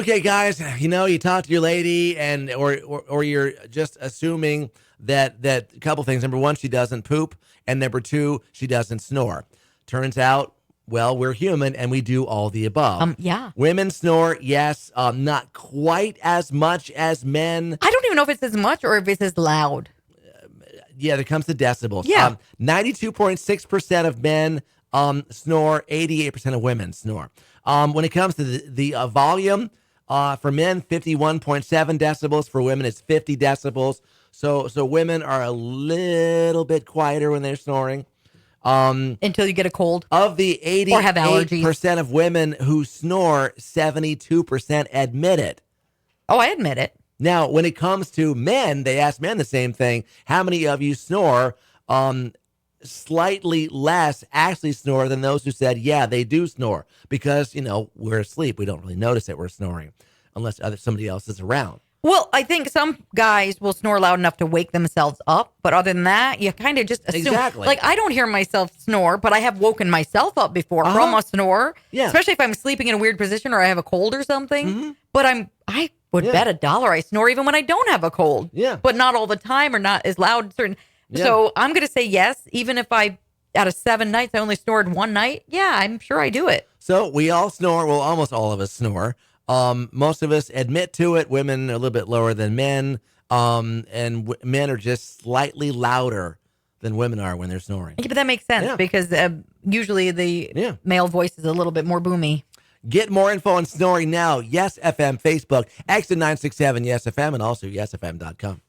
Okay, guys, you talk to your lady and or you're just assuming that a couple things. Number one, she doesn't poop, and number two, she doesn't snore. Turns out, well, we're human and we do all the above. Yeah. Women snore, yes, not quite as much as men. I don't even know if it's as much or if it's as loud. Yeah, there comes to decibels. Yeah. 92.6% of men snore, 88% of women snore. When it comes to the volume, for men, 51.7 decibels. For women, it's 50 decibels. So women are a little bit quieter when they're snoring. Until you get a cold. Of the or have allergies. 88% of women who snore, 72% admit it. Oh, I admit it. Now, when it comes to men, they ask men the same thing. How many of you snore? Slightly less actually snore than those who said, yeah, they do snore. Because, we're asleep. We don't really notice that we're snoring unless somebody else is around. Well, I think some guys will snore loud enough to wake themselves up. But other than that, you kind of just assume. Exactly. Like, I don't hear myself snore, but I have woken myself up before from a snore. Yeah. Especially if I'm sleeping in a weird position or I have a cold or something. Mm-hmm. But I would bet $1 I snore even when I don't have a cold. Yeah. But not all the time or not as loud. Yeah. So I'm going to say yes, even if out of 7 nights, I only snored one night. Yeah, I'm sure I do it. So we all snore. Well, almost all of us snore. Most of us admit to it. Women are a little bit lower than men. And men are just slightly louder than women are when they're snoring. Yeah, but that makes sense because usually the male voice is a little bit more boomy. Get more info on snoring now. Yes FM Facebook, exit 967 Yes FM, and also yesfm.com.